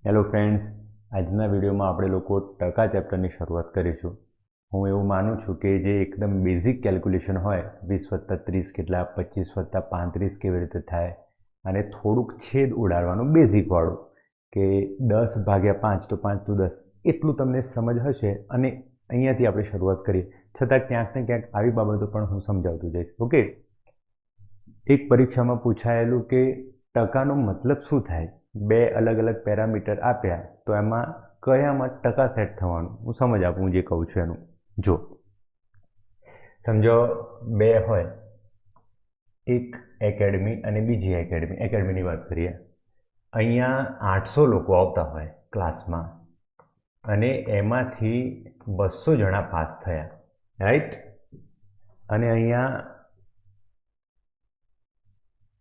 Hello friends, આજના વિડીયોમાં આપણે લોકો ટકા ચેપ્ટરની શરૂઆત કરીશું. હું એવું માનું છું કે જે એકદમ બેઝિક કેલ્ક્યુલેશન હોય 20+30 કેટલા, 25+35 કેવી રીતે થાય, અને થોડુંક છેદ ઉડાડવાનું બેઝિકવાળું કે 10/5 તો 5 × 10 એટલું તમને સમજ હશે. અને અહીંયાથી આપણે શરૂઆત કરીએ, છતાં ક્યાંક ને ક્યાંક આવી બાબતો પણ હું સમજાવતું જઈશ. ઓકે, એક પરીક્ષામાં પૂછાયેલું કે ટકાનો મતલબ શું થાય. બે અલગ અલગ પેરામીટર આપ્યા તો એમાં કયામાં ટકા સેટ થવાનું હું સમજ આપું જે કહું છું એનું. જો સમજો બે હોય, એક એકેડમી અને બીજી એકેડમીની વાત કરીએ. અહીંયા 800 લોકો આવતા હોય ક્લાસમાં અને એમાંથી 200 જણા પાસ થયા, રાઈટ. અને અહીંયા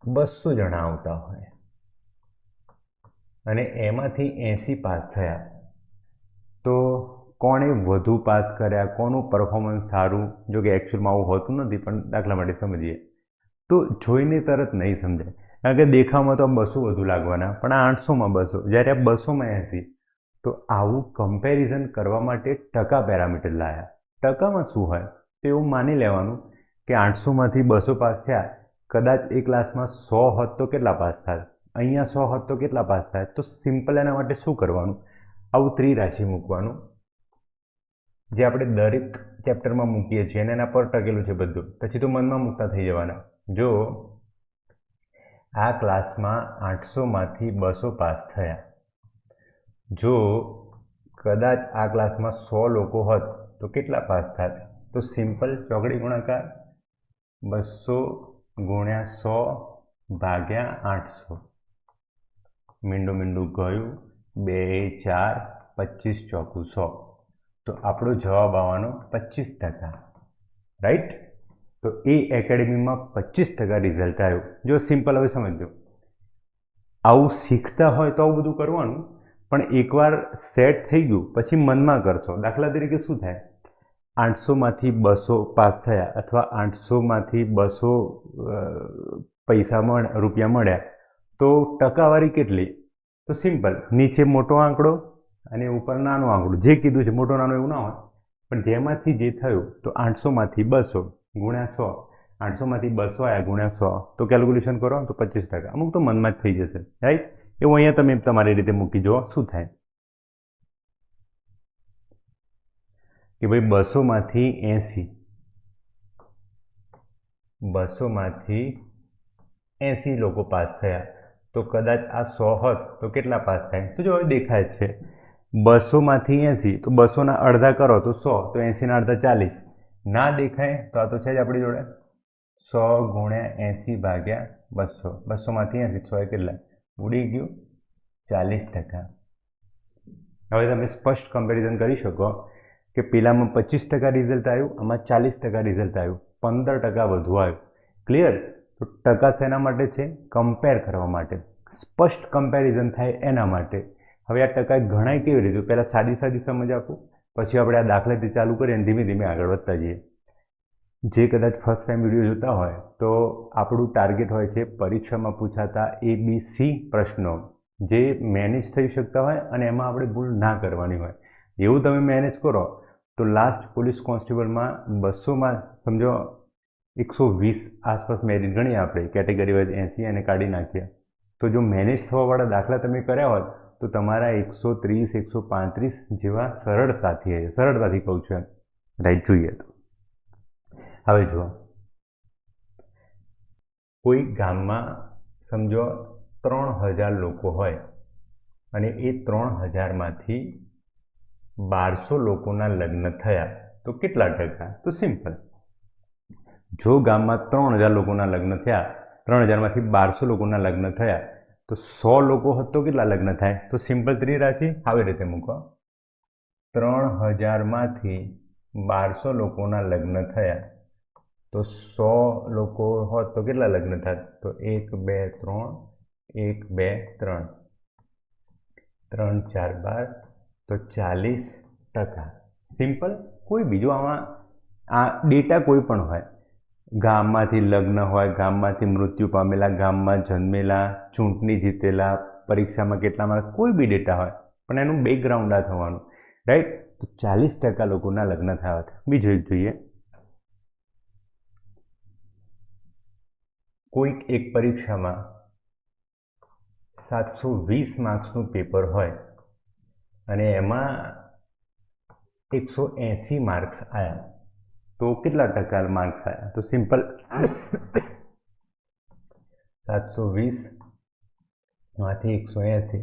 200 જણા આવતા હોય અને એમાંથી 80 પાસ થયા. તો કોણે વધુ પાસ કર્યા, કોનું પરફોર્મન્સ સારું? જો કે એકચ્યુઅલમાં આવું હોતું નથી, પણ દાખલા માટે સમજીએ તો જોઈને તરત નહીં સમજાય. કારણ કે દેખાવમાં તો 200 વધુ લાગવાના, પણ આ 800માં 200, જ્યારે આ 200માં 80. તો આવું કમ્પેરિઝન કરવા માટે ટકા પેરામીટર લાયા. ટકામાં શું હોય તો એવું માની લેવાનું કે 800માંથી 200 પાસ થયા. કદાચ એ ક્લાસમાં 100 હોત તો કેટલા પાસ થાય, અહીંયા 100 હોત તો કેટલા પાસ થાય. તો સિમ્પલ એના માટે શું કરવાનું, આવું ત્રિરાશિ મૂકવાનું, જે આપણે દરેક ચેપ્ટરમાં મૂકીએ છીએ અને એના પર ટકેલું છે બધું. પછી તો મનમાં મૂકતા થઈ જવાના. જો આ ક્લાસમાં 800માંથી 200 પાસ થયા, જો કદાચ આ ક્લાસમાં 100 લોકો હોત તો કેટલા પાસ થાય. તો સિમ્પલ ચોકડી ગુણાકાર 200 × 100 ભાગ્યા 800. મીંડું મીંડું ગયું, 2 4 25 ચોકું 100. તો આપણો જવાબ આવવાનો 25%, રાઈટ. તો એ એકેડમીમાં 25% રિઝલ્ટ આવ્યું. જો સિમ્પલ હવે સમજો, આવું શીખતા હોય તો આવું બધું કરવાનું, પણ એકવાર સેટ થઈ ગયું પછી મનમાં કરશો. દાખલા તરીકે શું થાય, 800માંથી 200 પાસ થયા અથવા 800માંથી 200 રૂપિયા મળ્યા, તો ટકાવારી કેટલી? તો સિમ્પલ, નીચે મોટો આંકડો અને ઉપર નાનો આંકડો. જે કીધું છે મોટો નાનો એવું ના હોય, પણ જેમાંથી જે થયું તો 800માંથી 200 ગુણ્યા 100. 800માંથી 200 આવ્યા ગુણ્યા 100, તો કેલ્ક્યુલેશન કરો તો 25%. અમુક તો મનમાં જ થઈ જશે, રાઈટ. એવું અહીંયા તમે તમારી રીતે મૂકી જુઓ શું થાય કે ભાઈ 200માંથી 80, 200માંથી 80 લોકો પાસ થયા. તો કદાચ આ 100 હોત તો કેટલા પાસ થાય. તો જો હવે દેખાય જ છે, 200માંથી 80 તો 200ના અડધા કરો તો 100, તો 80ના અડધા 40. ના દેખાય તો આ તો છે જ આપણી જોડે, 100 × 80 ભાગ્યા 200. 200માંથી 80, 100 કેટલા ઉડી ગયું, 40%. હવે તમે સ્પષ્ટ કમ્પેરિઝન કરી શકો કે પેલામાં 25% રિઝલ્ટ આવ્યું, આમાં 40% રિઝલ્ટ આવ્યું, 15% વધુ આવ્યું. ક્લિયર. તો ટકા શેના માટે છે? કમ્પેર કરવા માટે, સ્પષ્ટ કમ્પેરિઝન થાય એના માટે. હવે આ ટકા ગણાય કેવી રીતે? પહેલાં સાદી સમજ આપું, પછી આપણે આ દાખલાથી ચાલુ કરીએ અને ધીમે ધીમે આગળ વધતા જઈએ. જે કદાચ ફર્સ્ટ ટાઈમ વિડીયો જોતા હોય તો આપણું ટાર્ગેટ હોય છે પરીક્ષામાં પૂછાતા ABC પ્રશ્નો જે મેનેજ થઈ શકતા હોય અને એમાં આપણે ભૂલ ના કરવાની હોય. એવું તમે મેનેજ કરો તો લાસ્ટ પોલીસ કોન્સ્ટેબલમાં 200માં સમજો 120 આસપાસ મેરિટ ગણીએ આપણે, કેટેગરી વાઇઝ 80 અને કાઢી નાખ્યા. તો જો મેનેજ થવાવાળા દાખલા તમે કર્યા હોત તો તમારા 130 135 જેવા સરળતાથી કહું છું એમ, રાઈટ. જોઈએ તો હવે જુઓ, કોઈ ગામમાં સમજો 3000 લોકો હોય અને એ 3000માંથી 1200 લોકોના લગ્ન થયા, તો કેટલા ટકા? તો સિમ્પલ, જો ગામમાં 3000 લોકોના લગ્ન થયા, 3000માંથી 1200 લોકોના લગ્ન થયા, તો 100 લોકો હોત તો કેટલા લગ્ન થાય? તો સિમ્પલ ત્રિરાશિ આવી રીતે મૂકો, 3000માંથી 1200 લોકોના લગ્ન થયા, તો 100 લોકો હોત તો કેટલા લગ્ન થાય? તો 1 2 3, 1 2 3, 3 4 12, તો 40%. સિમ્પલ. કોઈ બીજું આમાં આ ડેટા કોઈ પણ હોય, ગામમાંથી લગ્ન હોય, ગામમાંથી મૃત્યુ પામેલા, ગામમાં જન્મેલા, ચૂંટણી જીતેલા, પરીક્ષામાં કેટલા માર્ક્સ, કોઈ બી ડેટા હોય, પણ એનું બેકગ્રાઉન્ડ આ થવાનું, રાઈટ. તો 40% લોકોના લગ્ન થયા હતા. બીજું એક જોઈએ, કોઈક એક પરીક્ષામાં 720 માર્ક્સનું પેપર હોય અને એમાં 180 માર્ક્સ આવ્યા, તો કેટલા ટકા માર્ક્સ આવ્યા? તો સિમ્પલ 720 માંથી 180,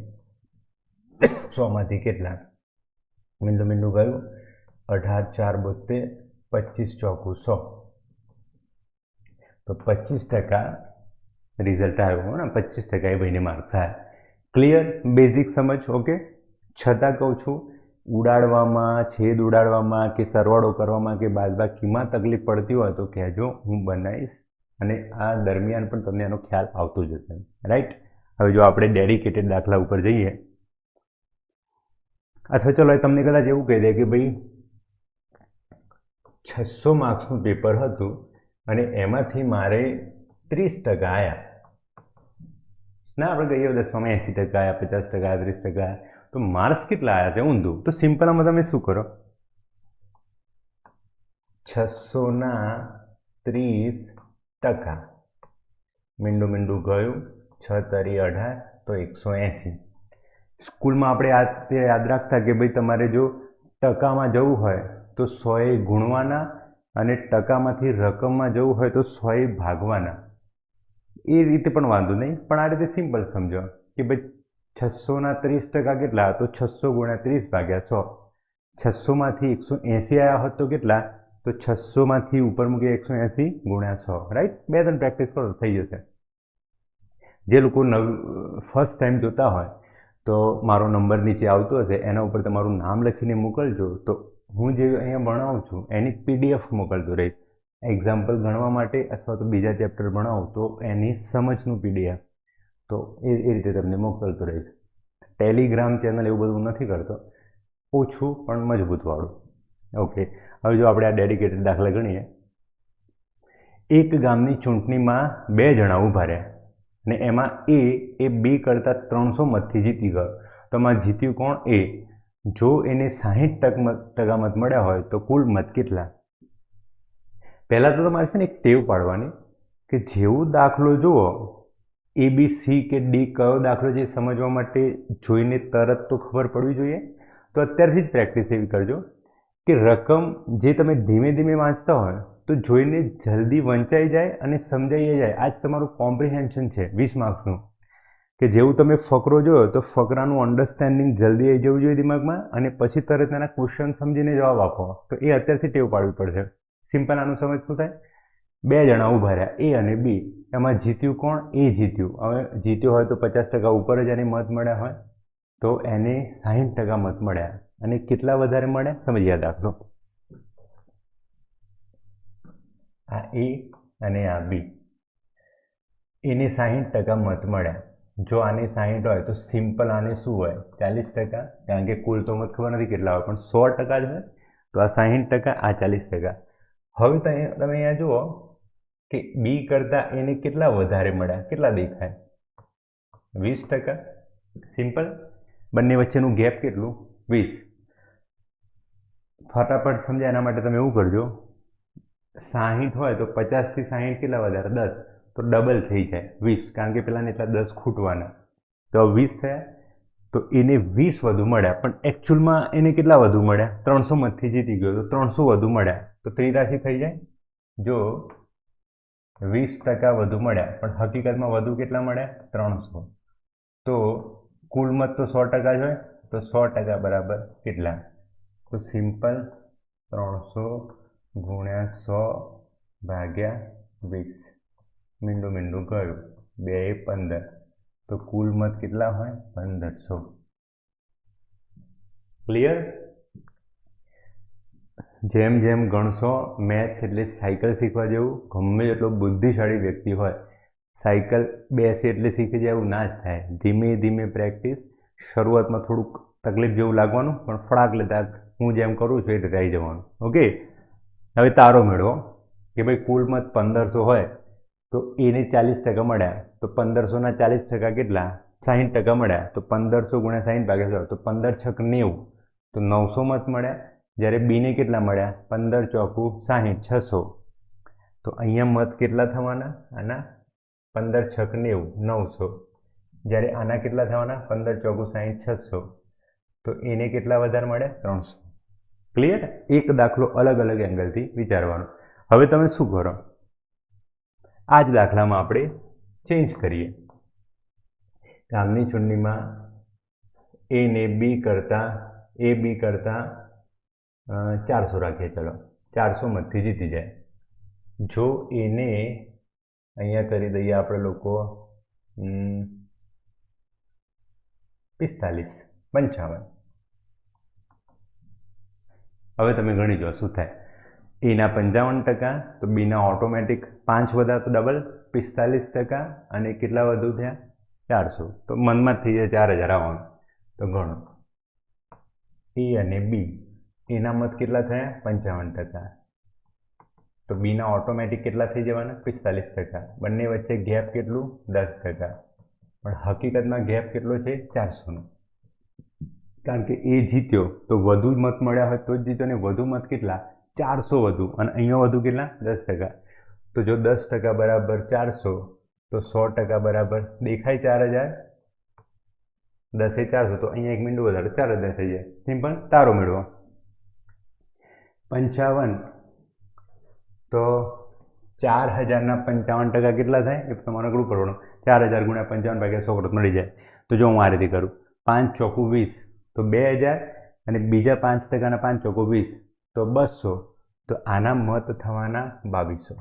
100 માંથી કેટલા? મીંડું મીંડું ગયું, 18 4 72, 25 ચોકું 100, તો 25% રિઝલ્ટ આવ્યો ને, 25% એ ભાઈને માર્ક્સ આવ્યા. ક્લિયર? બેઝિક સમજ. ઓકે. છતાં કહું છું, ઉડાડવામાં, છેદ ઉડાડવામાં કે સરવાળો કરવામાં કે બાદબાકીમાં તકલીફ પડતી હોય તો કહેજો, હું બનાવીશ અને આ દરમિયાન પણ તમને એનો ખ્યાલ આવતો જશે, રાઈટ. હવે જો આપણે ડેડિકેટેડ દાખલા ઉપર જઈએ, અથવા ચલો તમને કદાચ એવું કહી દે કે ભાઈ 600 માર્ક્સનું પેપર હતું અને એમાંથી મારે 30% આવ્યા. ના, આપણે કહીએ 10માં 80% આવ્યા, 50% આવ્યા, 30% આવ્યા, તો માર્ક્સ કેટલા આવ્યા છે? ઊંધું. તો સિમ્પલમાં તમે શું કરો, 600ના 30%, મીંડું મીંડું ગયું, 6 તરી 18, તો 180. સ્કૂલમાં આપણે આ યાદ રાખતા કે ભાઈ તમારે જો ટકામાં જવું હોય તો 100 ગુણવાના અને ટકામાંથી રકમમાં જવું હોય તો 100 ભાગવાના. એ રીતે પણ વાંધો નહીં, પણ આ રીતે સિમ્પલ સમજો કે ભાઈ 600ના 30% કેટલા? તો 600 ગુણ્યા 30 ભાગ્યા 100. 600માંથી 180 આવ્યા હોત તો કેટલા? તો 600માંથી ઉપર મૂકીએ 180 ગુણ્યા 100, રાઈટ. 2-3 પ્રેક્ટિસ કરો થઈ જશે. જે લોકો ફર્સ્ટ ટાઈમ જોતા હોય તો મારો નંબર નીચે આવતો હશે, એના ઉપર તમારું નામ લખીને મોકલજો, તો હું જે અહીંયા ભણાવું છું એની PDF મોકલતો રહીશ. એક્ઝામ્પલ ગણવા માટે અથવા તો બીજા ચેપ્ટર ભણાવું તો એની સમજનું PDF, તો એ રીતે તમને મોકલતો રહીશ. ટેલિગ્રામ ચેનલ એવું બધું નથી કરતો, ઓછું પણ મજબૂતવાળું. ઓકે. હવે જો આપણે આ ડેડિકેટેડ દાખલા ગણીએ, એક ગામની ચૂંટણીમાં 2 જણા ઊભા રહ્યા અને એમાં એ B કરતાં 300 મતથી જીતી ગયો. તો આમાં જીત્યું કોણ? એ. જો એને 60% મત મળ્યા હોય તો કુલ મત કેટલા? પહેલાં તો તમારે છે ને એક ટેવ પાડવાની કે જેવું દાખલો જુઓ, ABC કે D કયો દાખલો છે સમજવા માટે જોઈને તરત તો ખબર પડવી જોઈએ. તો અત્યારથી જ પ્રેક્ટિસ એવી કરજો કે રકમ જે તમે ધીમે ધીમે વાંચતા હોય તો જોઈને જલ્દી વંચાઈ જાય અને સમજાઈ જાય. આ જ તમારું કોમ્પ્રિહેન્શન છે 20 માર્ક્સનું, કે જેવું તમે ફકરો જોયો તો ફકરાનું અન્ડરસ્ટેન્ડિંગ જલ્દી આવી જવું જોઈએ દિમાગમાં અને પછી તરત એના ક્વેશ્ચન સમજીને જવાબ આપો. તો એ અત્યારથી ટેવ પાડવી પડશે. સિમ્પલ આનું સમજ શું થાય? 2 જણા ઊભા રહ્યા, A અને B. એમાં જીત્યું કોણ? એ જીત્યું. હવે જીત્યો હોય તો 50% ઉપર જ એને મત મળ્યા હોય, તો એને 60% મત મળ્યા. અને કેટલા વધારે મળે સમજીએ દાખલો. આ A અને આ B, એને 60% મત મળ્યા. જો આને 60 હોય તો સિમ્પલ આને શું હોય? 40%, કારણ કે કુલ તો મત ખબર નથી કેટલા હોય, પણ 100% જ હોય. તો આ 60%, આ 40%. હવે તમે અહીંયા જુઓ કે B કરતાં એને કેટલા વધારે મળ્યા? કેટલા દેખાય? 20%. સિમ્પલ. બંને વચ્ચેનું ગેપ કેટલું? 20. ફટાફટ સમજાય એના માટે તમે એવું કરજો, 60 હોય તો 50 થી 60 કેટલા વધારે? 10. તો ડબલ થઈ જાય 20, કારણ કે પેલાને એટલા 10 ખૂટવાના. તો 20 થયા. તો એને 20 વધુ મળ્યા, પણ એકચ્યુઅલમાં એને કેટલા વધુ મળ્યા? 300 મતથી જીતી ગયો તો 300 વધુ મળ્યા. તો ત્રિરાશી થઈ જાય. જો 20% વધુ મળ્યા પણ હકીકતમાં વધુ કેટલા મળ્યા? 300. તો કુલ મત તો 100% જ હોય, તો 100% બરાબર કેટલા? તો સિમ્પલ 300 ગુણ્યા 100 ભાગ્યા 20. મીંડું મીંડું ગયું, 2 15. તો કુલ મત કેટલા હોય? 1500. ક્લિયર? જેમ જેમ ગણશો, મેથ્સ એટલે સાયકલ શીખવા જેવું. ગમે એટલો બુદ્ધિશાળી વ્યક્તિ હોય, સાયકલ બેસે એટલે શીખી જાય એવું ના જ થાય. ધીમે ધીમે પ્રેક્ટિસ. શરૂઆતમાં થોડુંક તકલીફ જેવું લાગવાનું, પણ ફળાક લેતા હું જેમ કરું છું એ રીતે આવી જવાનું. ઓકે. હવે તારો મેળવો કે ભાઈ કુલ મત 1500 હોય તો એને 40% મળ્યા, તો 1500ના 40% કેટલા? 60% મળ્યા તો 1500 ગુણ્યા 60 ભાગ્યા 100 તો 15 છક 90 તો 900 મત મળ્યા. જ્યારે બીને કેટલા મળ્યા? 15 ચોકું 60 600. તો અહીંયા મત કેટલા થવાના? આના 15 છક 90 900. જ્યારે આના કેટલા થવાના? 15 ચોકું 60 600. તો એને કેટલા વધારે મળ્યા? 300. ક્લિયર? એક દાખલો અલગ અલગ એંગલથી વિચારવાનો. હવે તમે શું કરો? આ જ દાખલામાં આપણે ચેન્જ કરીએ. ગામની ચૂંટણીમાં એ ને બી કરતાં 400 રાખીએ. ચલો 400 મતથી જીતી જાય. જો એને અહીંયા કરી દઈએ આપણે લોકો 45 55. હવે તમે ગણી જો શું થાય. એના 55% તો બીના ઓટોમેટિક 5 વધારે તો ડબલ 45% અને કેટલા વધુ થયા? 400. તો મનમાં થઈ જાય 4000 આવવાનું. તો ગણો એ અને બી એના મત કેટલા થયા? 55%. તો બીના ઓટોમેટિક કેટલા થઈ જવાના? 45%. બંને વચ્ચે ગેપ કેટલું? 10%. પણ હકીકતમાં ગેપ કેટલો છે? 400નો. કારણ કે એ જીત્યો તો વધુ મત મળ્યા હોય તો જ જીત્યો, ને વધુ મત કેટલા? 400 વધુ. અને અહીંયા વધુ કેટલા? 10%. તો જો 10% બરાબર 400 તો 100% બરાબર દેખાય 4000. 10 એ 400 તો અહીંયા 1 મિનિટ વધારે 4000 થઈ જાય. સિમ્પલ. તારો મેળવો 55. તો 4000ના 55% કેટલા થાય? એ તમારે ગણવું પડવાનું. 4000 ગુણ્યા 55 ભાગ્યા 100 મળી જાય. તો જો હું આ રીતે કરું 5 ચોકું 20 તો 2000 અને બીજા 5%ના 5 ચોકું 20 તો 200. તો આના મત થવાના 2200.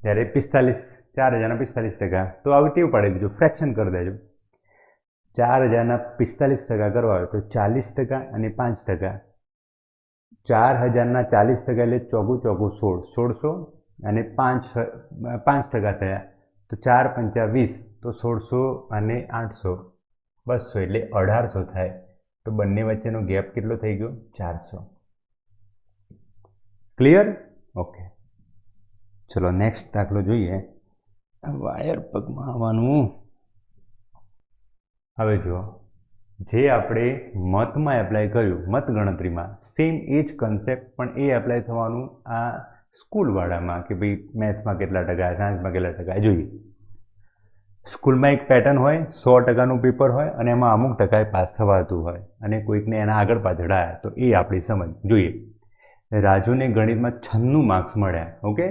જ્યારે 4000ના 45%. તો આવી ટેવ પાડી દેજો, ફ્રેક્શન કરી દેજો. 4000ના 45% કરવા હોય તો 40% અને 5%. 4000ના 40% એટલે ચોકું 1600 અને 5% થયા તો 4 5 20 તો 1600 અને 800 200 એટલે 1800 થાય. તો બંને વચ્ચેનો ગેપ કેટલો થઈ ગયો? 400. ક્લિયર? ઓકે, ચલો નેક્સ્ટ દાખલો જોઈએ. વાયર પગમાં આવવાનું. હવે જુઓ, જે આપણે મતમાં એપ્લાય કર્યું, મત ગણતરીમાં સેમ એ જ કન્સેપ્ટ પણ એ એપ્લાય થવાનું આ સ્કૂલવાળામાં કે ભાઈ મેથ્સમાં કેટલા ટકા, સાયન્સમાં કેટલા ટકા જોઈએ. સ્કૂલમાં એક પેટર્ન હોય, 100%નું પેપર હોય અને એમાં અમુક ટકાએ પાસ થવાતું હોય અને કોઈકને એના આગળ પાછળ આવ્યા. તો એ આપણી સમજ જોઈએ. રાજુને ગણિતમાં 96 માર્ક્સ મળ્યા. ઓકે,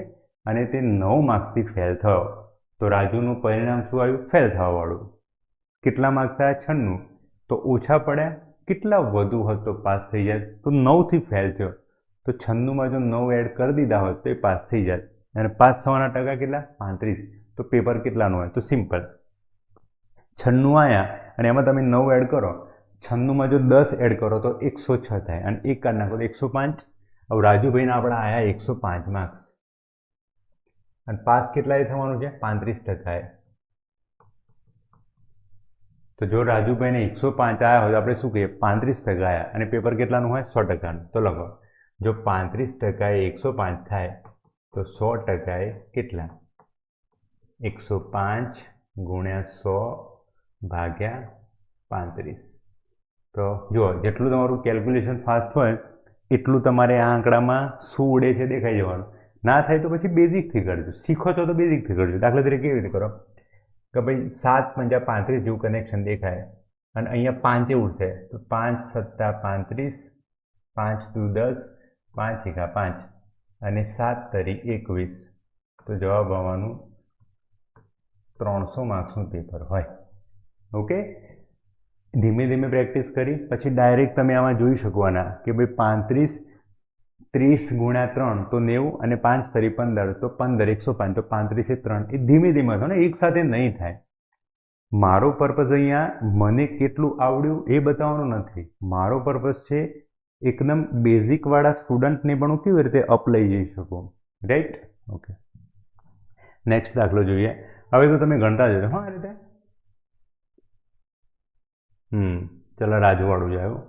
અને તે 9 માર્ક્સથી ફેલ થયો. તો રાજુનું પરિણામ શું આવ્યું? ફેલ થવાવાળું. કેટલા માર્ક્સ આવ્યા? 96. તો ઓછા પડ્યા. કેટલા વધુ હોત તો પાસ થઈ જાય? તો 9થી ફેલ થયો. તો 96માં જો 9 એડ કરી દીધા હોત તો એ પાસ થઈ જાય. અને પાસ થવાના ટકા કેટલા? 35. તો પેપર કેટલાનું હોય? તો સિમ્પલ 96 આવ્યા અને એમાં તમે 9 એડ કરો. 96માં જો 10 એડ કરો તો 106 થાય અને 1 કાઢી નાખો તો 105. હવે રાજુભાઈને આપણા આવ્યા 105 માર્ક્સ અને પાસ કેટલાએ થવાનું છે? 35%. તો જો રાજુભાઈને 105 આવ્યા હોય તો આપણે શું કહીએ? 35% આવ્યા અને પેપર કેટલાનું હોય? 100%નું. તો લખો, જો 35% એ 105 થાય તો 100% એ કેટલા? 105 ગુણ્યા 100 ભાગ્યા 35. તો જુઓ, જેટલું તમારું કેલ્ક્યુલેશન ફાસ્ટ હોય એટલું તમારે આ આંકડામાં શું ઉડે છે દેખાઈ જવાનું. ના થાય તો પછી બેઝિકથી કરજો. શીખો છો તો બેઝિકથી કરજો. દાખલા તરીકે કેવી રીતે કરો કે ભાઈ 7 × 35 જેવું કનેક્શન દેખાય અને અહીંયા 5 ઉડશે તો 5 + 35, 5 × 10, 5 × 5 અને 7 × 21. તો જવાબ આવવાનું 300 માર્ક્સનું પેપર હોય. ઓકે, ધીમે ધીમે પ્રેક્ટિસ કરી પછી ડાયરેક્ટ તમે આમાં જોઈ શકવાના કે ભાઈ 30 ગુણ્યા 3 તો 90 અને 5 × 15 તો 15 105. તો 35 એ 3 એ ધીમે ધીમે થયો ને, એક સાથે નહીં થાય. મારો પર્પઝ અહીંયા મને કેટલું આવડ્યું એ બતાવવાનું નથી. મારો પર્પઝ છે એકદમ બેઝિકવાળા સ્ટુડન્ટને પણ હું કેવી રીતે અપ લઈ જઈ શકું. રાઈટ? ઓકે, નેક્સ્ટ દાખલો જોઈએ. હવે તો તમે ગણતા જજો. હા, આ રીતે ચલો રાજુવાળું જ આવ્યું.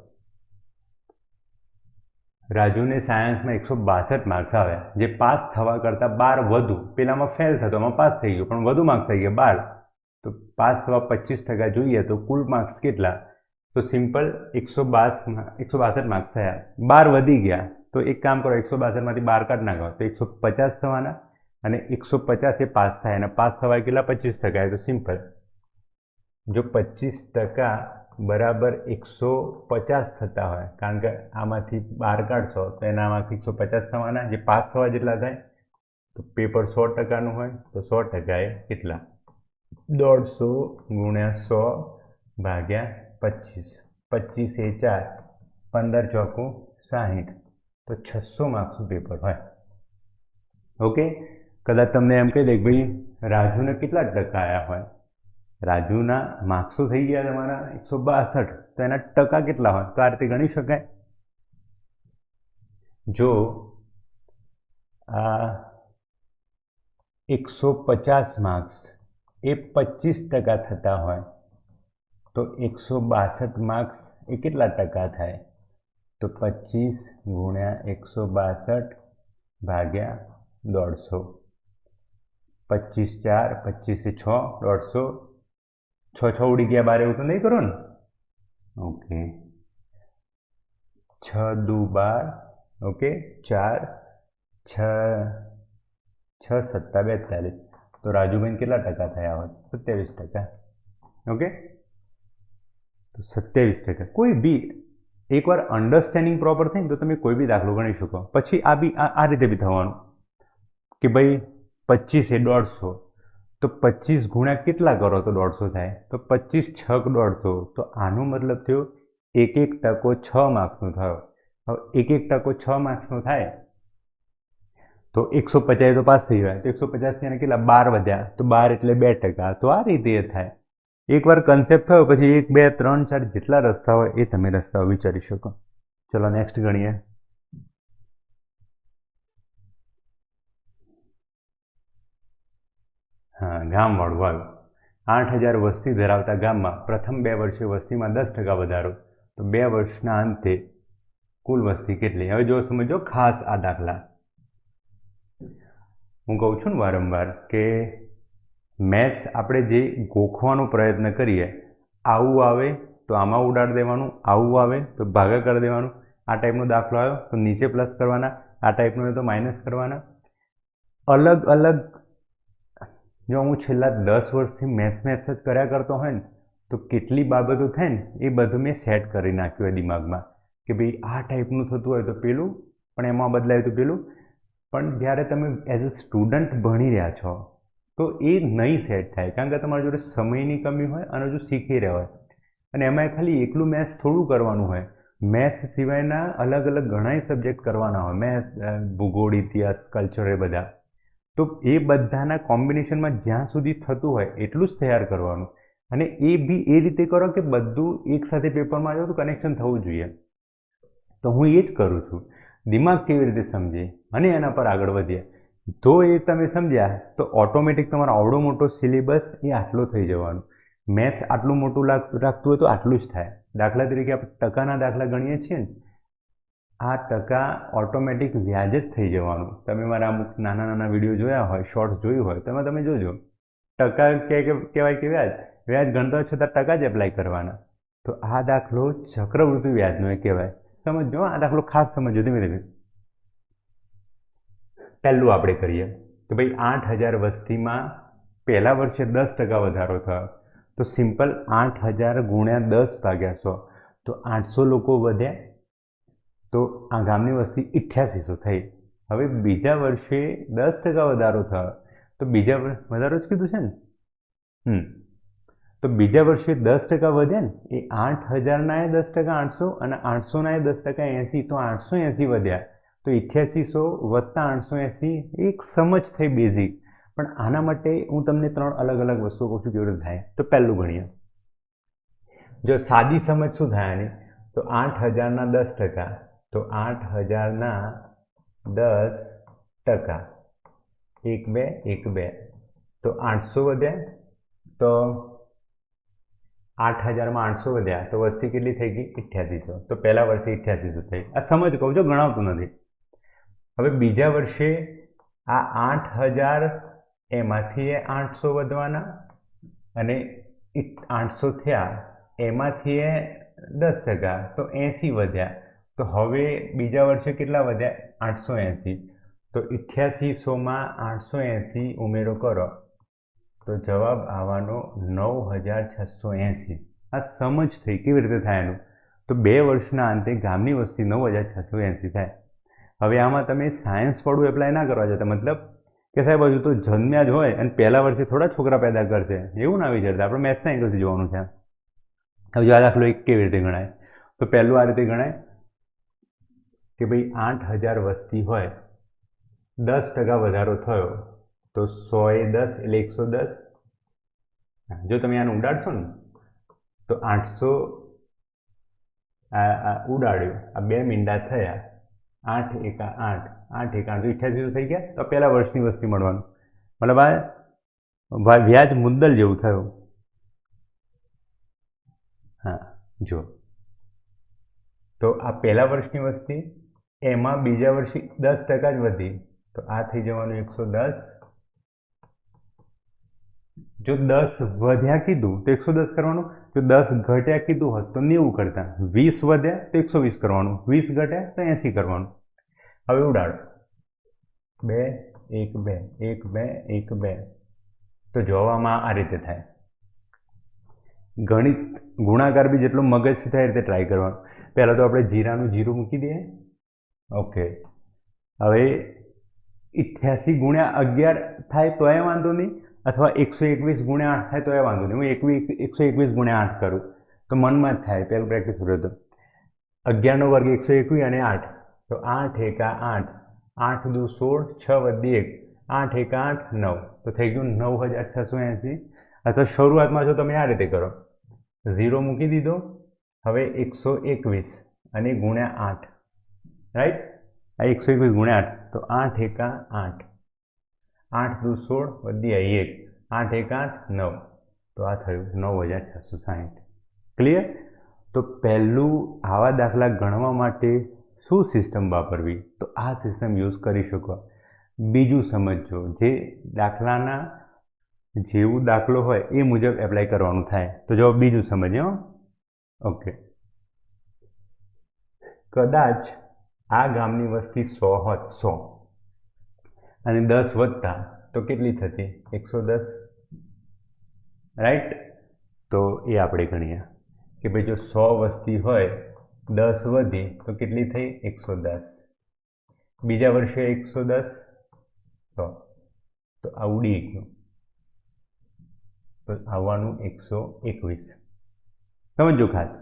રાજુને સાયન્સમાં 162 માર્ક્સ આવ્યા, જે પાસ થવા કરતાં 12 વધુ. પેલામાં ફેલ થતો, એમાં પાસ થઈ ગયો પણ વધુ માર્ક્સ થઈ ગયા 12. તો પાસ થવા 25% જોઈએ તો કુલ માર્ક્સ કેટલા? તો સિમ્પલ 162 માર્ક્સ થયા, 12 વધી ગયા તો એક કામ કરો 162માંથી 12 કાઢ નાખો તો 150 થવાના અને 150 એ પાસ થાય અને પાસ થવા કેટલા 25%. તો સિમ્પલ જો 25% બરાબર 150 થતા હોય, કારણ કે આમાંથી 12 કાઢશો તો એનામાંથી 150 થવાના, જે પાસ થવા જેટલા થાય. તો પેપર 100%નું હોય તો 100% એ કેટલા? 150 × 100 ભાગ્યા 25. 25 એ 4, 15 ચોકું 60, તો 600 માર્ક્સનું પેપર હોય. ઓકે, કદાચ તમને એમ કહી દે કે ભાઈ રાજુને કેટલા ટકા આવ્યા હોય, રાજુના માર્ક્સો થઈ ગયા તમારા 162, તો એના ટકા કેટલા હોય? તો આ રીતે ગણી શકાય. જો 150 માર્ક્સ એ 25% થતા હોય તો 162 માર્ક્સ એ કેટલા ટકા થાય? તો 25 × 162 ભાગ્યા 150. 25 4, 25 6, 150, 6 ઉડી ગયા 12, એવું તો નહીં કરો ને? ઓકે, 6 દુ 12, ઓકે, 4 6 સત્તા 42, તો રાજુભાઈ કેટલા ટકા થયા હોય? 27%. ઓકે, તો 27%. કોઈ બી એકવાર અન્ડરસ્ટેન્ડિંગ પ્રોપર થાય ને તો તમે કોઈ બી દાખલો ગણી શકો. પછી આ રીતે બી થવાનું કે ભાઈ 25 એ 150, તો 25 ગુણ્યા કેટલા કરો તો 150 થાય? તો 25 6 150, તો આનો મતલબ થયો 1% 6 માર્ક્સનો થયો. હવે 1% 6 માર્ક્સનો થાય તો 150 તો પાસ થઈ ગયા, તો 150 થી કેટલા 12 વધ્યા, તો 12 એટલે 2%. તો આ રીતે એ થાય. એકવાર કન્સેપ્ટ થયો પછી 1 2 3 4 જેટલા રસ્તા હોય એ તમે રસ્તાઓ વિચારી શકો. ચલો નેક્સ્ટ ગણીએ. હા, ગામવાળું આવ્યું. 8000 વસ્તી ધરાવતા ગામમાં પ્રથમ 2 વર્ષે વસ્તીમાં 10% વધારો, તો 2 વર્ષના અંતે કુલ વસ્તી કેટલી? હવે જો સમજો ખાસ આ દાખલા. હું કહું છું ને વારંવાર કે મેથ્સ આપણે જે ગોખવાનો પ્રયત્ન કરીએ, આવું આવે તો આમાં ઉડાડી દેવાનું, આવું આવે તો ભાગા કરી દેવાનું. આ ટાઈપનો દાખલો આવ્યો તો નીચે પ્લસ કરવાના, આ ટાઈપનો હોય તો માઇનસ કરવાના. અલગ અલગ જો હું છેલ્લા 10 વર્ષથી મેથ્સ જ કર્યા કરતો હોય ને તો કેટલી બાબતો થાય ને એ બધું મેં સેટ કરી નાખ્યું હોય દિમાગમાં કે ભાઈ આ ટાઈપનું થતું હોય તો પેલું, પણ એમાં બદલાય તો પેલું. પણ જ્યારે તમે એઝ અ સ્ટુડન્ટ ભણી રહ્યા છો તો એ નહીં સેટ થાય, કારણ કે તમારી જોડે સમયની કમી હોય અને હજુ શીખી રહ્યા હોય. અને એમાં ખાલી એકલું મેથ્સ થોડું કરવાનું હોય, મેથ્સ સિવાયના અલગ અલગ ઘણા સબ્જેક્ટ કરવાના હોય, મેથ્સ, ભૂગોળ, ઇતિહાસ, કલ્ચર, એ બધા. તો એ બધાના કોમ્બિનેશનમાં જ્યાં સુધી થતું હોય એટલું જ તૈયાર કરવાનું. અને એ બી એ રીતે કરો કે બધું એકસાથે પેપરમાં આવ્યું તો કનેક્શન થવું જોઈએ. તો હું એ જ કરું છું. દિમાગ કેવી રીતે સમજે અને એના પર આગળ વધીએ. જો એ તમે સમજ્યા તો ઓટોમેટિક તમારો આવડો મોટો સિલેબસ એ આટલો થઈ જવાનો. મેથ્સ આટલું મોટું રાખતું હોય તો આટલું જ થાય. દાખલા તરીકે આપણે ટકાના દાખલા ગણીએ છીએ ને, આ ટકા ઓટોમેટિક વ્યાજ જ થઈ જવાનું. તમે મારા અમુક નાના નાના વિડીયો જોયા હોય, શોર્ટ્સ જોયું હોય, તમે જોજો. ટકા કહેવાય કે વ્યાજ ગણતા હોય છતાં ટકા જ એપ્લાય કરવાના. તો આ દાખલો ચક્રવૃદ્ધિ વ્યાજનો એ કહેવાય. સમજો, આ દાખલો ખાસ સમજો ધીમે ધીમે. પહેલું આપણે કરીએ કે ભાઈ 8000 વસ્તીમાં પહેલા વર્ષે 10% વધારો થયો, તો સિમ્પલ 8000 × 10 ભાગ્યા 100, તો 800 લોકો વધ્યા, તો આ ગામની વસ્તી 8800 થઈ. હવે બીજા વર્ષે 10% વધારો થયો, તો બીજા વધારો જ કીધું છે ને, તો બીજા વર્ષે 10% વધ્યા ને, એ 8000ના એ 10% 800 અને 800ના એ 10% 80, તો 880 વધ્યા. તો 8800 વત્તા 880 એક સમજ થઈ બેઝિક. પણ આના માટે હું તમને 3 અલગ અલગ વસ્તુઓ કહું છું કેવી રીતે થાય. તો પહેલું ગણીએ. જો સાદી સમજ શું થાય આની, તો 8000ના 10%, તો 8000ના 10%, 1 2 1 2, તો 800 વધ્યા. તો 8000માં 800 વધ્યા તો વસ્તી કેટલી થઈ ગઈ? 8800. તો પહેલા વર્ષે 8800 થઈ. આ સમજ કહું છું, ગણાવતું નથી. હવે બીજા વર્ષે આ 8000 એમાંથી 800 વધવાના, અને 800 થયા, એમાંથી 10%, તો 80 વધ્યા. તો હવે બીજા વર્ષે કેટલા વધ્યા? 880. તો 8800માં 880 ઉમેરો કરો તો જવાબ આવવાનો 9680. આ સમજ થઈ કેવી રીતે થાય એનું. તો 2 વર્ષના અંતે ગામની વસ્તી 9680 થાય. હવે આમાં તમે સાયન્સવાળું એપ્લાય ના કરવા જતા, મતલબ કે સાહેબ હજુ તો જન્મ્યા જ હોય અને પહેલા વર્ષે થોડા છોકરા પેદા કરશે, એવું ના વિચારતા. આપણે મેથ્સના એંગલથી જોવાનું છે. હવે જો આ દાખલો એક કેવી રીતે ગણાય, તો પહેલું આ રીતે ગણાય કે ભાઈ 8000 વસ્તી હોય, 10% વધારો થયો તો 100 એ 10 એટલે 110. જો તમે આને ઉડાડશો ને તો 800 ઉડાડ્યું, આ 2 મીંડા થયા, 8 એકા 8, 8 એકા 8 તો 88 થઈ ગયા. તો પહેલા વર્ષની વસ્તી મળવાનું, મતલબ આ વ્યાજ મુદ્દલ જેવું થયું. હા, જો તો આ પહેલા વર્ષની વસ્તી, એમાં બીજા વર્ષે 10% જ વધી, તો આ થઈ જવાનું 110. જો 10 વધ્યા કીધું તો 110 કરવાનું. જો 10 ઘટ્યા કીધું હોત તો 90 કરતા. 20 વધ્યા તો 120 કરવાનું. 20 ઘટ્યા તો 80 કરવાનું. હવે ઉડાડો, 2 1 2 1 2 1 2. તો જોવામાં આ રીતે થાય. ગણિત ગુણાકાર બી જેટલો મગજથી થાય એ રીતે ટ્રાય કરવાનું. પહેલાં તો આપણે જીરાનું જીરું મૂકી દઈએ. ઓકે, હવે 88 ગુણ્યા 11 થાય તો એ વાંધો નહીં, અથવા 121 ગુણ્યા 8 થાય તો એ વાંધો નહીં. હું 121 ગુણ્યા 8 કરું તો મનમાં જ થાય, પહેલું પ્રેક્ટિસ કર્યો તો. 11નો વર્ગ 121 અને 8, તો 8 એકા 8, 8 દુ 16, 6 વધી 1, 8 એકા 8 9, તો થઈ ગયું 9680. અથવા શરૂઆતમાં જો તમે આ રીતે કરો, 0 મૂકી દીધો, હવે 121 અને ગુણ્યા 8, રાઈટ? આ 121 ગુણ્યા 8, તો 8 એકા 8, 8 દુ 16 વધી 1, 8 એકા 8 9, તો આ થયું 9660. ક્લિયર? તો પહેલું આવા દાખલા ગણવા માટે શું સિસ્ટમ વાપરવી, તો આ સિસ્ટમ યુઝ કરી શકો. બીજું સમજો, જે દાખલાના જેવું દાખલો હોય એ મુજબ એપ્લાય કરવાનું થાય. તો જો બીજું સમજો. ઓકે, કદાચ આ ગામની વસ્તી 100 હોત, 100 અને 10 વધતા તો કેટલી થતી? 110, રાઈટ? તો એ આપણે ગણીએ કે ભાઈ જો 100 વસ્તી હોય, 10 વધી તો કેટલી થઈ? 110. બીજા વર્ષે 110, 100, તો આ ઉડી ગયું, તો આવવાનું 121. સમજો ખાસ,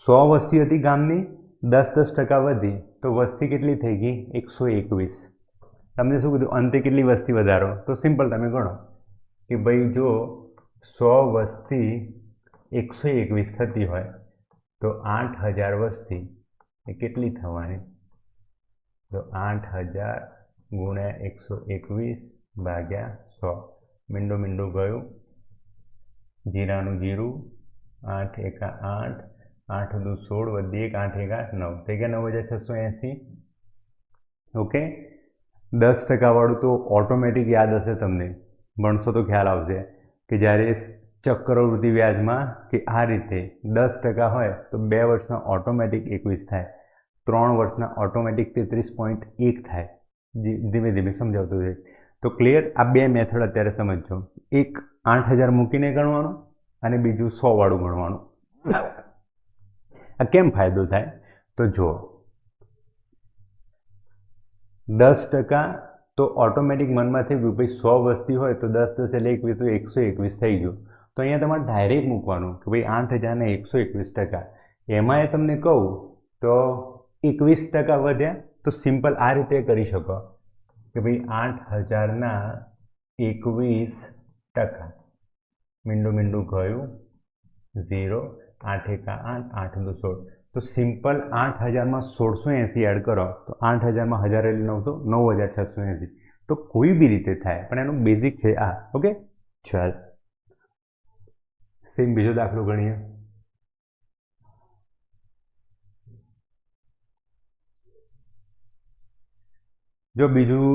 100 વસ્તી હતી ગામની, 10% વધી તો વસ્તી કેટલી થઈ ગઈ? 121. તમને શું કીધું? અંતે કેટલી વસ્તી વધારો? તો સિમ્પલ તમે ગણો કે ભાઈ જો 100 વસ્તી 121 થતી હોય તો 8000 વસ્તી એ કેટલી થવાની? તો 8000 ગુણ્યા 121 ભાગ્યા 100. મીંડું મીંડું ગયું, જીરાનું જીરું, 8 એકા 8, 8 દુ 16 વધી 1, 8 એકા 9, થઈ ગયા 9680. ઓકે, 10% વાળું તો ઓટોમેટિક યાદ હશે તમને, ભણશો તો ખ્યાલ આવશે કે જ્યારે ચક્રવૃદ્ધિ વ્યાજમાં કે આ રીતે 10% હોય તો 2 વર્ષના ઓટોમેટિક 21 થાય, 3 વર્ષના ઓટોમેટિક 33.1 થાય. ધીમે ધીમે સમજાવતું જાય. તો ક્લિયર? આ 2 મેથડ અત્યારે સમજો. એક 8000 મૂકીને ગણવાનું અને બીજું 100 વાળું ગણવાનું. આ કેમ ફાયદો થાય? તો જો 10% તો ઓટોમેટિક મનમાં થઈ ગયું ભાઈ 100 વસ્તી હોય તો 10 10 એટલે 21, તો 121 થઈ ગયું. તો અહીંયા તમારે ડાયરેક્ટ મૂકવાનું કે ભાઈ 8000 ને 121%. એમાં એ તમને કહું તો 21% વધ્યા, તો સિમ્પલ આ રીતે કરી શકો કે ભાઈ 8000ના 21%, મીંડું મીંડું ગયું 0, 8 એકા 8, 8 દુ 16. તો સિમ્પલ 8000માં 1680 એડ કરો તો 8000માં 1000 એટલે 900, 9680. તો કોઈ બી રીતે થાય, પણ એનું બેઝિક છે આ. ઓકે, ચાલ સેમ બીજો દાખલો ગણીએ. જો બીજું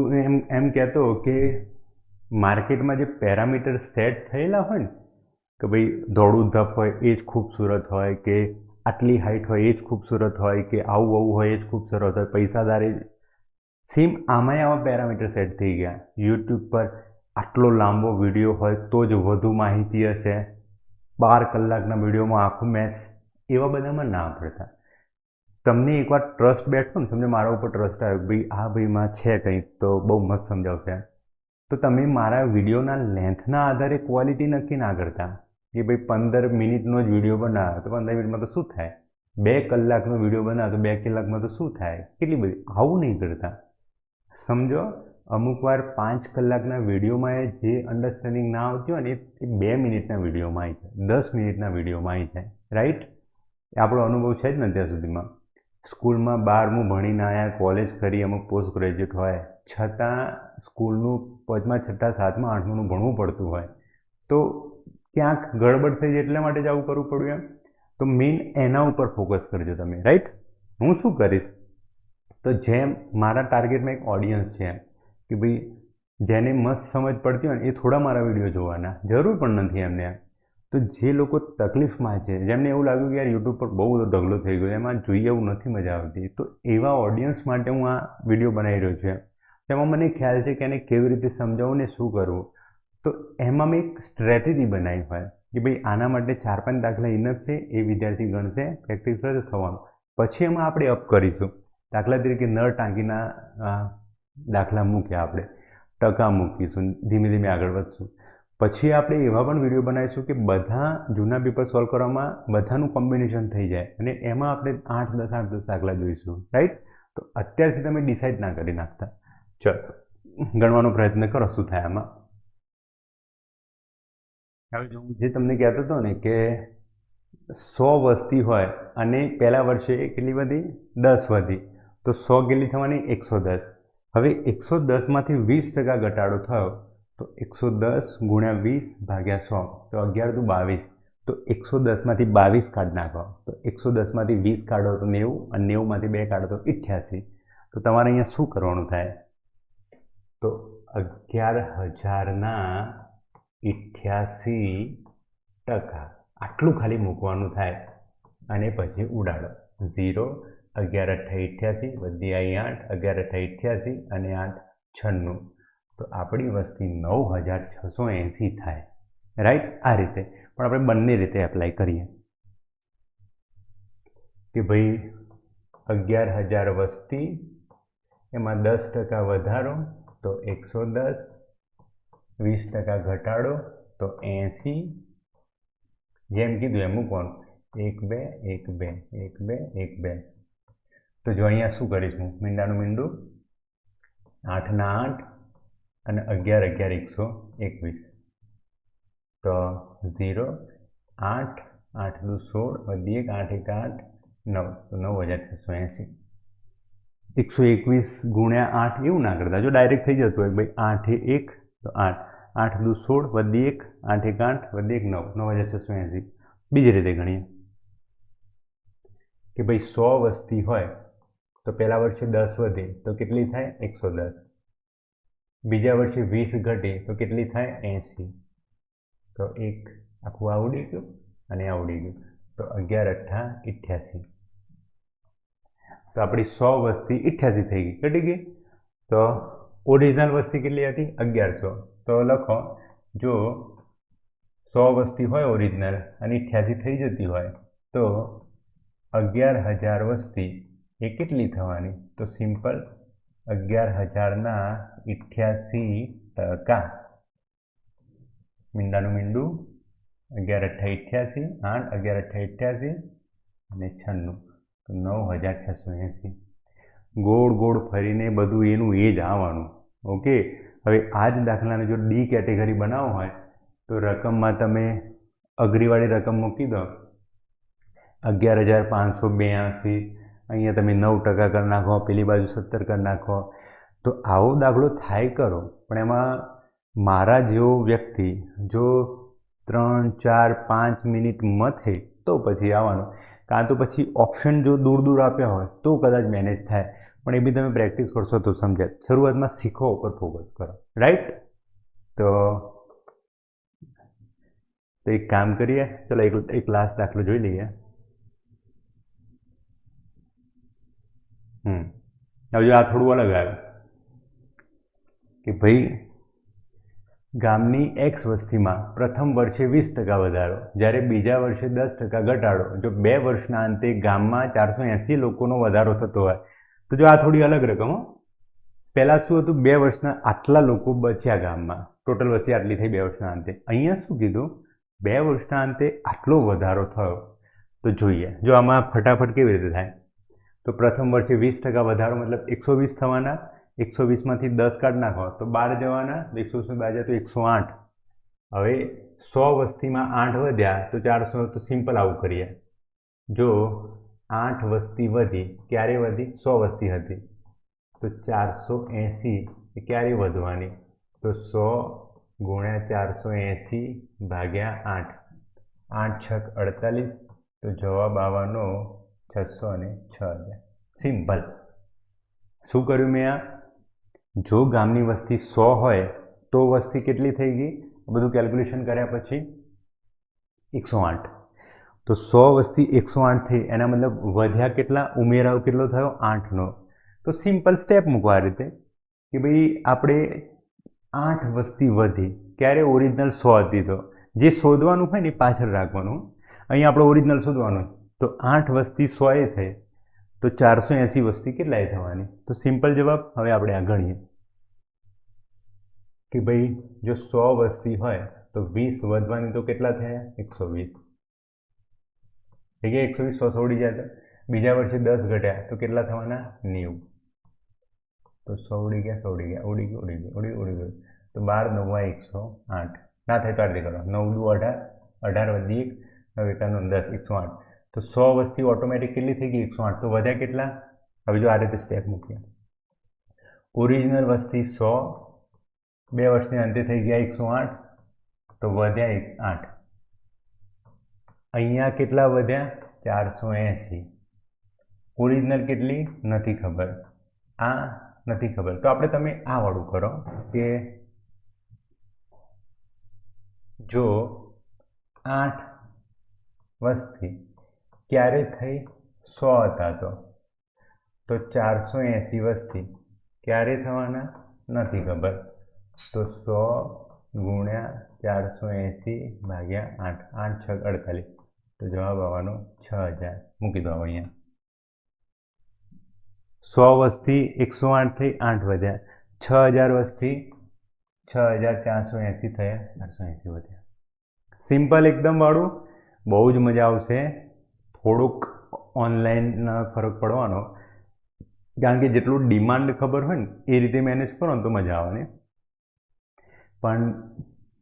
એમ કહેતો કે માર્કેટમાં જે પેરામીટર સેટ થયેલા હોય ને કે ભાઈ દોડું ધપ હોય એ જ ખૂબસૂરત હોય, કે આટલી હાઇટ હોય એ જ ખૂબસૂરત હોય, કે આવું આવું હોય એ જ ખૂબસૂરત હોય, પૈસાદાર એ સેમ આમાંય આવા પેરામીટર સેટ થઈ ગયા. યુટ્યુબ પર આટલો લાંબો વિડીયો હોય તો જ વધુ માહિતી હશે, 12 કલાકના વિડીયોમાં આખું મેથ્સ, એવા બધામાં ના પડતા. તમને એકવાર ટ્રસ્ટ બેઠો ને, સમજો મારા ઉપર ટ્રસ્ટ આવ્યો, ભાઈ આ ભાઈમાં છે કંઈક તો બહુ મસ્ત સમજાવશે, તો તમે મારા વિડીયોના લેન્થના આધારે ક્વોલિટી નક્કી ના કરતા કે ભાઈ 15 મિનિટનો જ વિડીયો બનાવ્યો તો 15 મિનિટમાં તો શું થાય, 2 કલાકનો વિડીયો બનાવ્યો તો 2 કલાકમાં તો શું થાય, કેટલી બધી, આવું નહીં કરતા. સમજો અમુક વાર 5 કલાકના વિડીયોમાં જે અન્ડરસ્ટેન્ડિંગ ના આવતી હોય ને એ 2 મિનિટના વિડીયોમાં આવી જાય, 10 મિનિટના વિડીયોમાં આવી જાય, રાઈટ? એ આપણો અનુભવ છે જ ને અત્યાર સુધીમાં. સ્કૂલમાં 12મું ભણીને આવ્યા, કોલેજ કરી, અમુક પોસ્ટ ગ્રેજ્યુએટ હોય, છતાં સ્કૂલનું 5મા 6મા 7મા 8માનું ભણવું પડતું હોય તો ક્યાંક ગડબડ થઈ જાય, એટલા માટે જ આવું કરવું પડ્યું એમ. તો મેઇન એના ઉપર ફોકસ કરજો તમે, રાઈટ? હું શું કરીશ, તો જેમ મારા ટાર્ગેટમાં એક ઓડિયન્સ છે કે ભાઈ જેને મસ્ત સમજ પડતી હોય ને એ થોડા મારા વિડીયો જોવાના, જરૂર પણ નથી એમને. તો જે લોકો તકલીફમાં છે, જેમને એવું લાગ્યું કે યાર યુટ્યુબ પર બહુ બધો ઢગલો થઈ ગયો, એમાં જોઈએ એવું નથી મજા આવતી, તો એવા ઓડિયન્સ માટે હું આ વિડીયો બનાવી રહ્યો છું. તેમાં મને ખ્યાલ છે કે એને કેવી રીતે સમજાવવું ને શું કરવું. તો એમાં મેં એક સ્ટ્રેટેજી બનાવી હોય કે ભાઈ આના માટે 4-5 દાખલા ઇનફ છે, એ વિદ્યાર્થી ગણશે, પ્રેક્ટિસ કરશે થવાનું. પછી એમાં આપણે અપ કરીશું. દાખલા તરીકે નળ ટાંકીના દાખલા મૂક્યા, આપણે ટકા મૂકીશું, ધીમે ધીમે આગળ વધશું. પછી આપણે એવા પણ વિડીયો બનાવીશું કે બધા જૂના પેપર સોલ્વ કરવામાં બધાનું કોમ્બિનેશન થઈ જાય અને એમાં આપણે 8-10 દાખલા જોઈશું, રાઈટ? તો અત્યારથી તમે ડિસાઇડ ના કરી નાખતા. ચલો ગણવાનો પ્રયત્ન કરો શું થાય આમાં. હવે જો જે તમને કહેતો હતો ને કે 100 વસ્તી હોય અને પહેલા વર્ષે કેટલી વધી, 10 વધી, તો 100 કેટલી થવાની, 110. હવે 110માંથી 20% ઘટાડો થયો તો 110 ગુણ્યા 20 ભાગ્યા 100, તો 11 દુ 22. તો 110માંથી 22 કાઢી નાખો, તો 110માંથી 20 કાઢો તો 90 અને 90માંથી 2 કાઢો તો 88. તો તમારે અહીંયા શું કરવાનું થાય, તો 11,000ના 88% આટલું ખાલી મૂકવાનું થાય અને પછી ઉડાડો. 0, 11 × 88 વધી આવી 8, 11 × 88 અને 8 96. તો આપણી વસ્તી 9,680 થાય, રાઈટ? આ રીતે પણ આપણે બંને રીતે એપ્લાય કરીએ કે ભાઈ 11,000 વસ્તી, એમાં 10% વધારો તો 110, 20% ઘટાડો તો 80. જેમ કીધું એમ મૂકવાનું, 1 2 1 2 1 2 1 2. તો જો અહીંયા શું કરીશું, મીંડાનું મીંડું, 8ના 8 અને 11 11 121. તો 0, 8 8 દુ 16 વધી 1 8 1 8 9, તો 9,680. 121 ગુણ્યા 8 એવું ના કરતા, જો ડાયરેક્ટ થઈ જતું હોય ભાઈ 8 1 તો 8 8 દુ 16 વધી 1 8 1 8 વધી 1 9, 9,680. બીજી રીતે ગણીએ કે ભાઈ 100 વસ્તી હોય તો પહેલા વર્ષે 10 વધે તો કેટલી થાય, 110. બીજા વર્ષે 20 ઘટે તો કેટલી થાય, 80. તો એક આખું આવડી ગયું અને આવડી ગયું, તો 11 × 8 = 88. તો આપણી 100 વસ્તી 88 થઈ ગઈ, ઘટી ગઈ. તો ઓરિજિનલ વસ્તી કેટલી હતી, 1100. તો લખો, જો 100 વસ્તી હોય ઓરિજિનલ અને 88 થઈ જતી હોય તો 11,000 વસ્તી એ કેટલી થવાની, તો સિમ્પલ 11,000ના 88%. મીંડાનું મીંડું, 11 × 88, 8 11 × 88 અને 96, તો 9,680. ગોળ ગોળ ફરીને બધું એનું એ જ આવવાનું. ઓકે, હવે આ જ દાખલાને જો ડી કેટેગરી બનાવવો હોય તો રકમમાં તમે અઘરીવાળી રકમ મૂકી દો, 11,582. અહીંયા તમે 9% કરી નાખો, પેલી બાજુ 17 કરી નાખો. તો આવો દાખલો થાય કરો, પણ એમાં મારા જેવો વ્યક્તિ જો 3 4 5 મિનિટ મથે તો પછી આવવાનું, કાં તો પછી ઓપ્શન જો દૂર દૂર આપ્યા હોય તો કદાચ મેનેજ થાય, પણ એ બી તમે પ્રેક્ટિસ કરશો તો સમજાય. શરૂઆતમાં શીખવા ઉપર ફોકસ કરો, રાઈટ? તો તો એક કામ કરીએ, ચલો એક લાસ્ટ દાખલો જોઈ લઈએ. હવે જો આ થોડું અલગ આવ્યું કે ભાઈ ગામની એક્સ વસ્તીમાં પ્રથમ વર્ષે 20% વધારો, જ્યારે બીજા વર્ષે 10% ઘટાડો. જો 2 વર્ષના અંતે ગામમાં 480 લોકોનો વધારો થતો હોય તો જો આ થોડી અલગ રકમ. પહેલાં શું હતું, 2 વર્ષના આટલા લોકો બચ્યા ગામમાં, ટોટલ વસ્તી આટલી થઈ 2 વર્ષના અંતે. અહીંયા શું કીધું, 2 વર્ષના અંતે આટલો વધારો થયો. તો જોઈએ, જો આમાં ફટાફટ કેવી રીતે થાય. તો પ્રથમ વર્ષે 20% વધારો મતલબ 120 થવાના. 120માંથી 10 કાઢ નાખો તો 12 જવાના. 120 જાય તો 108. હવે 100 વસ્તીમાં 8 વધ્યા તો 400. તો સિમ્પલ આવું કરીએ. જો 8 વસ્તી વધી, ક્યારે વધી, 100 વસ્તી હતી તો 480 ક્યારે વધવાની, તો 100 ગુણ્યા 480 ભાગ્યા 8. 8 છક 48. તો જવાબ આવવાનો 606,000. સિમ્પલ. શું કર્યું મેં આ, જો ગામની વસ્તી 100 હોય તો વસ્તી કેટલી થઈ ગઈ, બધું કેલ્ક્યુલેશન કર્યા પછી 108. તો 100 વસ્તી 108 થઈ, એના મતલબ વધ્યા કેટલા, ઉમેરાવ કેટલો થયો, 8નો. તો સિમ્પલ સ્ટેપ મૂકવા આ રીતે કે ભાઈ આપણે 8 વસ્તી વધી, ક્યારે, ઓરિજિનલ 100 હતી તો જે શોધવાનું હોય ને પાછળ રાખવાનું. અહીંયા આપણે ઓરિજિનલ શોધવાનું, તો 8 વસ્તી 100 એ થઈ તો 480 વસ્તી કેટલાય થવાની. તો સિમ્પલ જવાબ. હવે આપણે આ ગણીએ કે ભાઈ જો 100 વસ્તી હોય તો 20 વધવાની, તો કેટલા થયા, 120. જગ્યાએ 120 100 ઉડી જાય તો બીજા વર્ષે 10 ઘટ્યા તો કેટલા થવાના, 90. તો 100 ઉડી ગયા, 100 ઉડી ગયા, ઉડી ગયું. તો 12 9 108. ના થાય તો આ રીતે કરો, 9 દુ 18, 18 વધી 1, 9 એકાનું 10, 108. તો 100 વસ્તી ઓટોમેટિક કેટલી થઈ ગઈ, 108. તો વધ્યા કેટલા. હવે જો આ રીતે સ્ટેપ મૂકીએ, ઓરિજિનલ વસ્તી 100, 2 વર્ષને અંતે થઈ ગયા 108, તો વધ્યા 8. અહીંયા કેટલા વધ્યા, 480. ઓરિજિનલ કેટલી નથી ખબર, આ નથી ખબર. તો આપણે તમે આ વાળું કરો કે જો 8 વસ્તી ક્યારે થઈ, 100 હતા તો 480 વસ્તી ક્યારે થવાના નથી ખબર. તો 100 ગુણ્યા 480 ભાગ્યા 8. 8 છક 48. તો જવાબ આવવાનો 6000. મૂકી દો અહીંયા. 100 વસ્તી 108 થઈ, 8 વધ્યા. 6000 વસ્તી 6480 થયા, 480 વધ્યા. સિમ્પલ એકદમ વાળું. બહુ જ મજા આવશે. થોડુંક ઓનલાઈન ફરક પડવાનો, કારણ કે જેટલું ડિમાન્ડ ખબર હોય ને એ રીતે મેનેજ કરો ને તો મજા આવવાની. પણ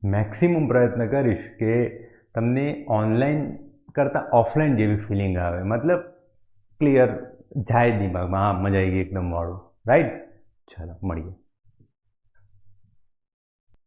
મેક્સિમમ પ્રયત્ન કરીશ કે તમને ઓનલાઈન કરતાં ઓફલાઈન જેવી ફિલિંગ આવે, મતલબ ક્લિયર જાય દિમાગમાં, હા મજા આવી ગઈ એકદમ વાળું. રાઈટ. ચાલો મળીએ.